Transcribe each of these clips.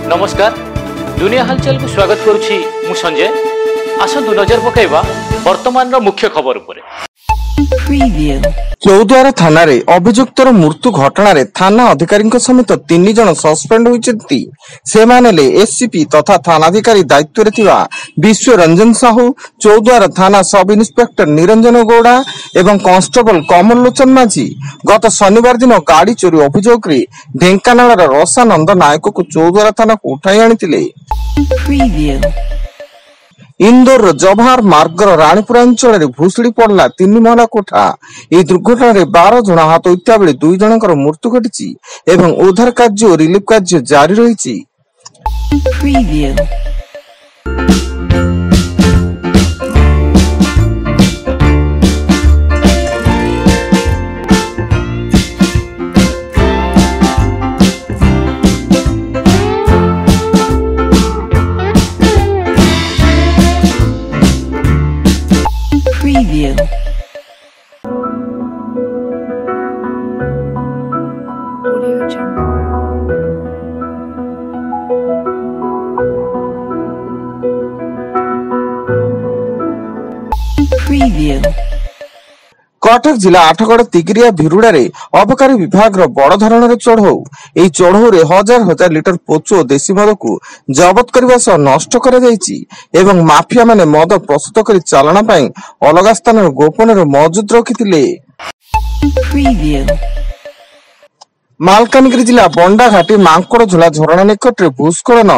नमस्कार दुनिया हलचल को स्वागत करुछि मु संजय। आसंतु नजर पकाइबा वर्तमान मुख्य खबर उपरे। चौद्वार थाना रे अभियुक्तर मृत्यु घटना थाना अधिकारी समेत 3 जन सस्पेंड होइछन्ति। से मानेले एससीपी तथा थानाधिकारी दायित्व रे थिबा विश्व रंजन साहू, चौद्वार थाना सब इन्स्पेक्टर निरंजन गौड़ा एवं कांस्टेबल कमल लोचन माझी गत शनिवार दिन गाड़ी चोरी अभियोग रे ढेंकानाल रसानंद नायक को चौद्वार थाना को उठाई आनिथिले। इंदोर जवाहर मार्गर रानीपुर अंचल भूसुड़ी पड़ला 3 महला कोठा। यह दुर्घटना 12 जन आहत होता बेले 2 जनकर मृत्यु घटी एवं उद्धार कार्य और रिलीफ कार्य जारी रही। कटक जिला आठगड़ तिगिरिया भिरुड़े अबकारी विभाग बड़ धरण चढ़ऊ। यह चढ़ऊ रे हजार हजार लिटर पोचो देशी मद को जबत करने सह नष्ट कर माफिया माने मद प्रस्तुत कर चालाना अलग स्थान गोपन मौजूद रखिथिले। मालकानगिरी जिला बंडाघाटी मांकड़ झोला झरणा निकट में भूस्खलन,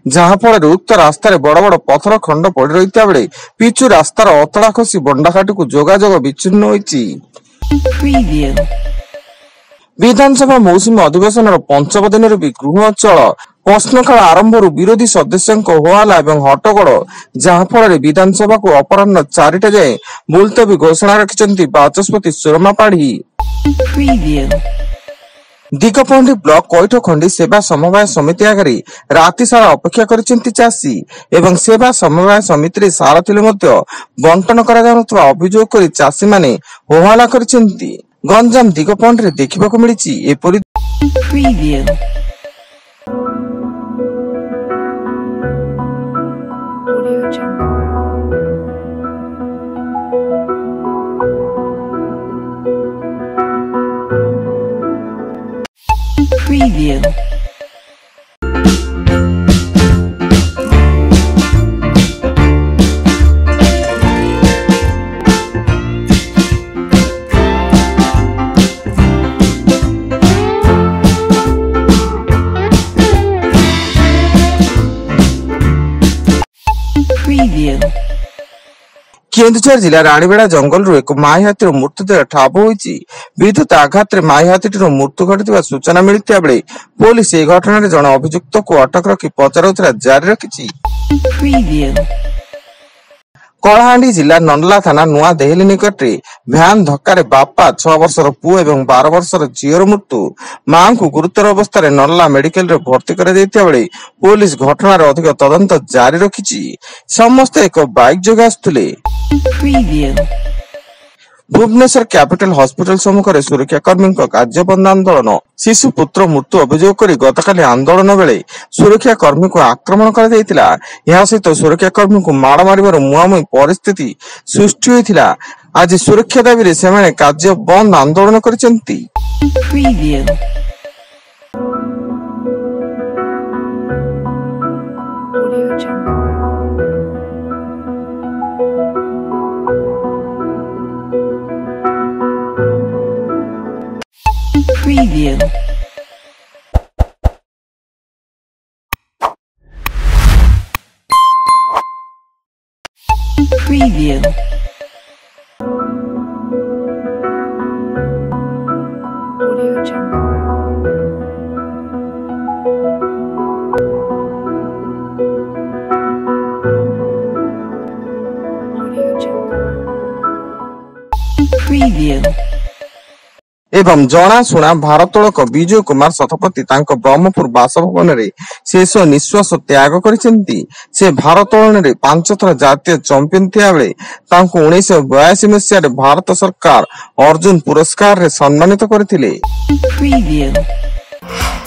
जहाँ फल उक्त रास्तार बड़ बड़ पथर खंड पड़ रही बेले पिचु रास्तार अतड़ा खसी बंडाघाटी को जोगाजोग विच्छिन्न होइछि। विधानसभा मौसुमी अधिवेशन पंचम दिन भी गृह अचल प्रश्नकाल आरंभ विरोधी सदस्यों होहल्ला और हट्टगोल, जहाँ फल विधानसभा को अपराह 4टा जाए मुलतवी घोषणा रखिछन्ति बाचस्पति सुरमा पाढ़ी। दिगपहंडी ब्लॉक कैठखंडी सेवा समवाय समिति आगे राति सारा अपेक्षा करिसेंति चाषी एवं सेवा समवाय समिति सारा थिले मध्य बंटन करा जाउनथवा अभियोग करि चाषी माने होहल्ला करिसेंति। गंजाम दिगपहंडी देखिबाकू मिलिछि एपरि preview. केन्दुझर जिला रानीबेड़ा जंगल एक माई हाथी मृतदेह ठाब होइछि। विद्युत आघात माई हाथी मृत्यु घटी सूचना मिलता बेले पुलिस ए घटना जन अभियुक्त को अटक रखी पचराउचरा जारी रखिछि। कलाहांडी जिला नंदला थाना नुआ देहली निकट भ्यान धक्का बापा 6 वर्षर पुओ एवं 12 वर्षर झीर मृत्यु। मां को गुरुतर अवस्था नल्ला मेडिकल रे भर्ती कर बेले पुलिस घटनार अधिक तदंत जारी रखिछि। समस्त एक बाइक जोगे आसुथिले। भुवनेश्वर कैपिटल हॉस्पिटल सम्मुख सुरक्षा कर्मी कार्य बंद आंदोलन। शिशु पुत्र मृत्यु अभियोग कर गतकाली आंदोलन बेले सुरक्षा कर्मी को आक्रमण कर सहित सुरक्षा कर्मी को माड़ मारिबार मुहांमुही परिस्थिति सृष्टि होइथिला। आज सुरक्षा दाबी से कार्य बंद आंदोलन करिसेंति। Preview. Preview. Preview. एवं जनाशुना भारतोलक विजय कुमार शतपथी ब्रह्मपुर बासभवन में शेष निश्वास त्याग करिसेंती। से भारतोलन में 5 थर जातीय चैंपियन थिया बेले 1982 मसीह भारत सरकार अर्जुन पुरस्कार रे सम्मानित करथिले।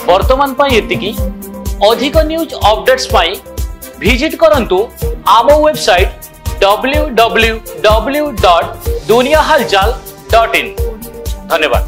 वर्तमान पाई एतिकी अधिक न्यूज अपडेट्स पाई विजिट करंतु आम वेबसाइट www.duniahalchal.in। धन्यवाद।